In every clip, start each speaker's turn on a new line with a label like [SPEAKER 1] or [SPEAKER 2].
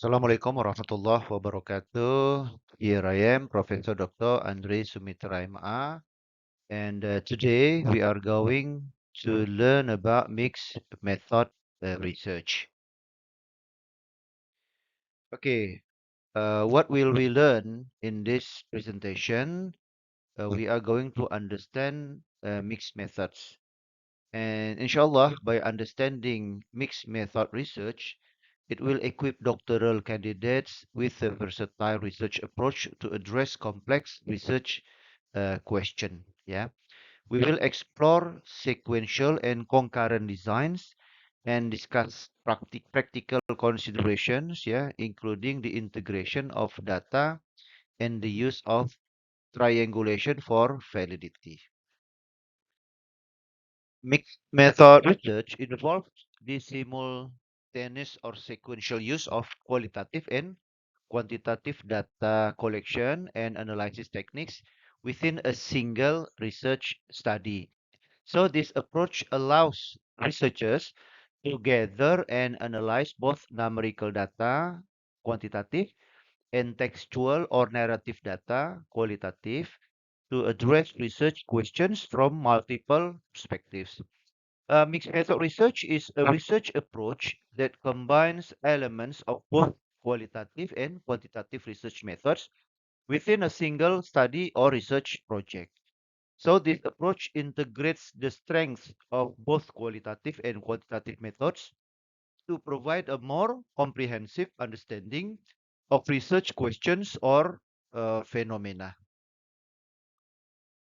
[SPEAKER 1] Assalamualaikum warahmatullahi wabarakatuh. Here I am, Professor Dr. Andre Sumitra MA, and today we are going to learn about mixed method research. Okay, what will we learn in this presentation? We are going to understand mixed methods. And inshallah, by understanding mixed method research, it will equip doctoral candidates with a versatile research approach to address complex research question. Yeah, we will explore sequential and concurrent designs and discuss practical considerations. Yeah, including the integration of data and the use of triangulation for validity. Mixed method research involves the simultaneous or sequential use of qualitative and quantitative data collection and analysis techniques within a single research study. So this approach allows researchers to gather and analyze both numerical data, quantitative, and textual or narrative data, qualitative, to address research questions from multiple perspectives. Mixed method research is a research approach that combines elements of both qualitative and quantitative research methods within a single study or research project. So this approach integrates the strengths of both qualitative and quantitative methods to provide a more comprehensive understanding of research questions or phenomena.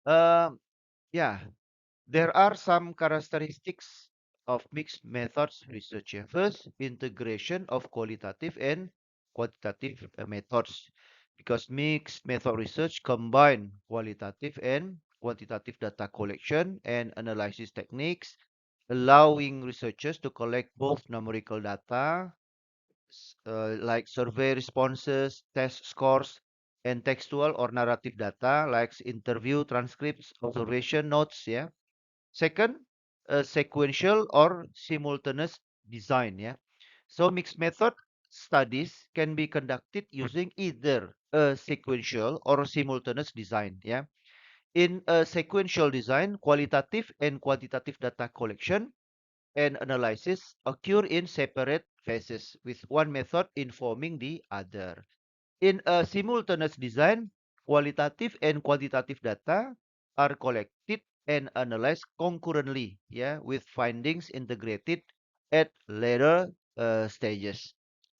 [SPEAKER 1] Um, yeah, There are some characteristics of mixed methods research. Yeah. First, integration of qualitative and quantitative methods, because mixed method research combine qualitative and quantitative data collection and analysis techniques, allowing researchers to collect both numerical data like survey responses, test scores, and textual or narrative data like interview transcripts, observation notes. Yeah. Second, sequential or simultaneous design. Yeah. So mixed method studies can be conducted using either a sequential or simultaneous design. Yeah. In a sequential design, qualitative and quantitative data collection and analysis occur in separate phases, with one method informing the other. In a simultaneous design, qualitative and quantitative data are collected and analyzed concurrently, yeah, with findings integrated at later stages.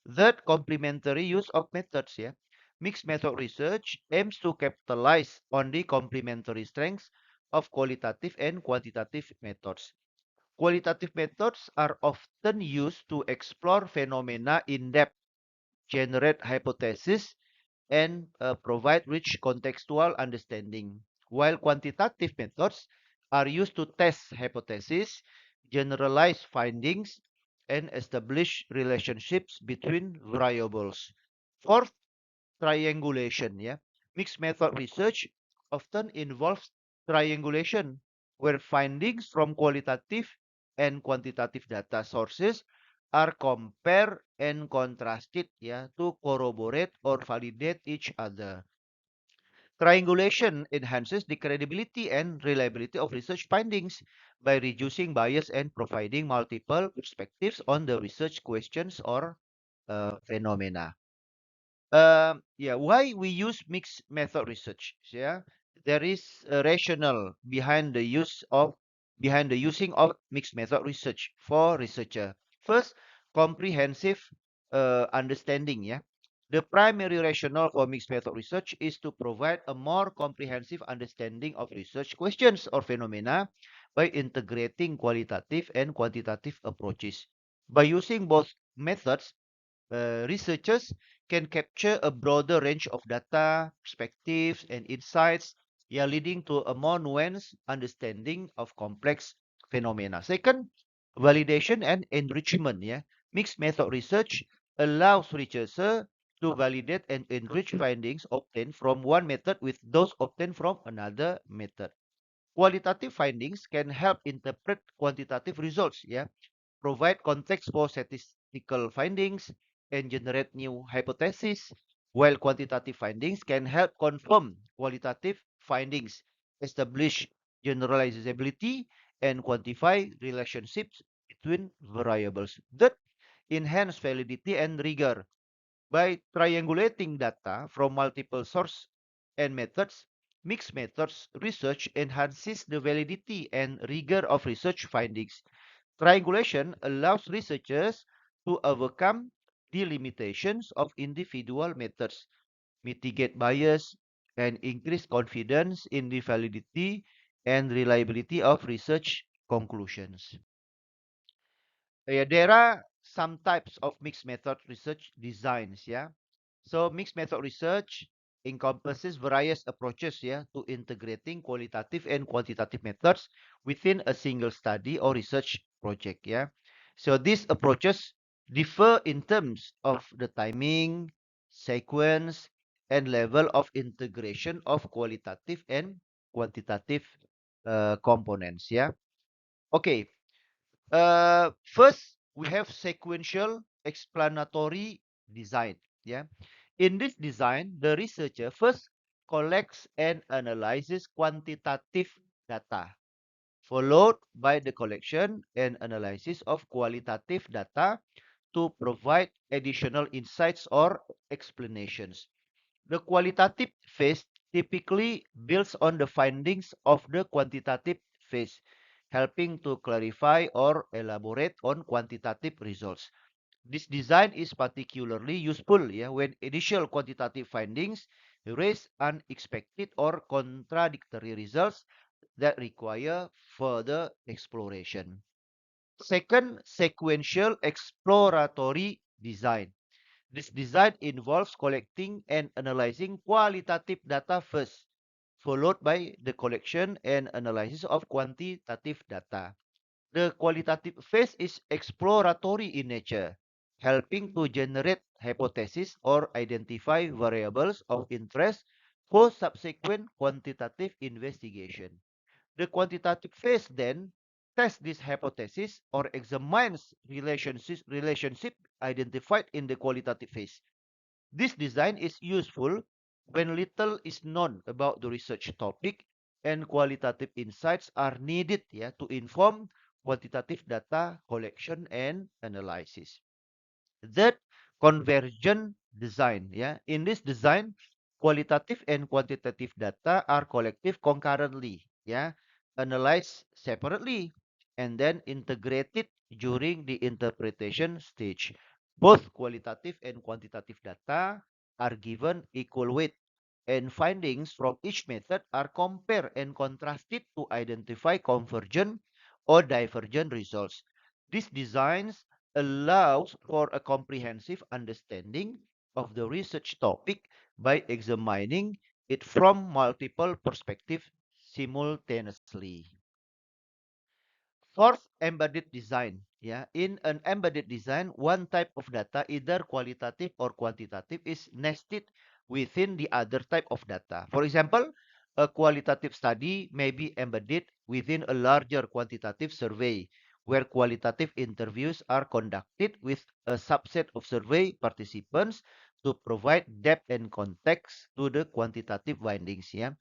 [SPEAKER 1] That complementary use of methods, yeah, mixed method research aims to capitalize on the complementary strengths of qualitative and quantitative methods. Qualitative methods are often used to explore phenomena in depth, generate hypotheses, and provide rich contextual understanding, while quantitative methods are used to test hypotheses, generalize findings, and establish relationships between variables. Fourth, triangulation. Yeah, mixed method research often involves triangulation, where findings from qualitative and quantitative data sources are compared and contrasted, yeah, to corroborate or validate each other. Triangulation enhances the credibility and reliability of research findings by reducing bias and providing multiple perspectives on the research questions or phenomena. Yeah, why we use mixed method research? Yeah, there is a rationale behind the using of mixed method research for researcher. First, comprehensive understanding. Yeah, the primary rationale for mixed method research is to provide a more comprehensive understanding of research questions or phenomena by integrating qualitative and quantitative approaches. By using both methods, researchers can capture a broader range of data, perspectives, and insights, yeah, leading to a more nuanced understanding of complex phenomena. Second, validation and enrichment. Yeah, mixed method research allows researchers to validate and enrich findings obtained from one method with those obtained from another method. Qualitative findings can help interpret quantitative results. Yeah, provide context for statistical findings, and generate new hypotheses, while quantitative findings can help confirm qualitative findings, establish generalizability, and quantify relationships between variables that enhance validity and rigor. By triangulating data from multiple sources and methods, mixed methods research enhances the validity and rigor of research findings. Triangulation allows researchers to overcome the limitations of individual methods, mitigate bias, and increase confidence in the validity and reliability of research conclusions. There are some types of mixed method research designs, yeah. So mixed method research encompasses various approaches, yeah, to integrating qualitative and quantitative methods within a single study or research project, yeah. So these approaches differ in terms of the timing, sequence, and level of integration of qualitative and quantitative components, yeah. Okay, first, we have sequential explanatory design. Yeah. In this design, the researcher first collects and analyzes quantitative data, followed by the collection and analysis of qualitative data to provide additional insights or explanations. The qualitative phase typically builds on the findings of the quantitative phase, helping to clarify or elaborate on quantitative results. This design is particularly useful, yeah, when initial quantitative findings raise unexpected or contradictory results that require further exploration. Second, sequential exploratory design. This design involves collecting and analyzing qualitative data first, followed by the collection and analysis of quantitative data. The qualitative phase is exploratory in nature, helping to generate hypotheses or identify variables of interest for subsequent quantitative investigation. The quantitative phase then tests this hypothesis or examines relationship identified in the qualitative phase. This design is useful when little is known about the research topic and qualitative insights are needed, yeah, to inform quantitative data collection and analysis. That convergent design, yeah. In this design, qualitative and quantitative data are collected concurrently, yeah, analyzed separately, and then integrated during the interpretation stage. Both qualitative and quantitative data are given equal weight, and findings from each method are compared and contrasted to identify convergent or divergent results. These designs allows for a comprehensive understanding of the research topic by examining it from multiple perspectives simultaneously. Fourth, embedded design. Yeah, in an embedded design, one type of data, either qualitative or quantitative, is nested within the other type of data. For example, a qualitative study may be embedded within a larger quantitative survey, where qualitative interviews are conducted with a subset of survey participants to provide depth and context to the quantitative findings. Yeah.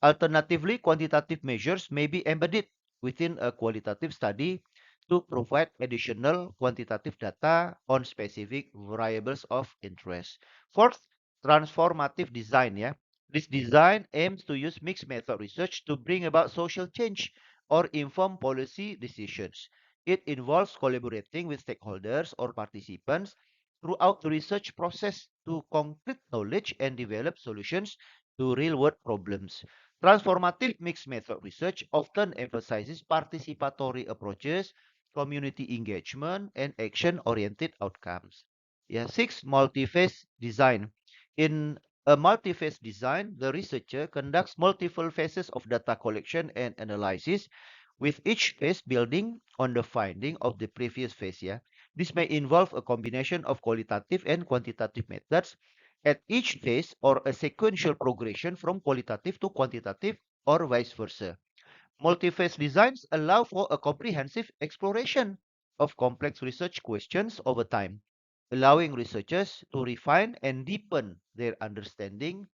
[SPEAKER 1] Alternatively, quantitative measures may be embedded within a qualitative study to provide additional quantitative data on specific variables of interest. Fourth, transformative design. Yeah, this design aims to use mixed method research to bring about social change or inform policy decisions. It involves collaborating with stakeholders or participants throughout the research process to concrete knowledge and develop solutions to real-world problems. Transformative mixed method research often emphasizes participatory approaches, community engagement, and action-oriented outcomes. Yeah, six, multi-phase design. In a multi-phase design, the researcher conducts multiple phases of data collection and analysis, with each phase building on the finding of the previous phase. Yeah, this may involve a combination of qualitative and quantitative methods at each phase, or a sequential progression from qualitative to quantitative, or vice versa. Multi-phase designs allow for a comprehensive exploration of complex research questions over time. allowing researchers to refine and deepen their understanding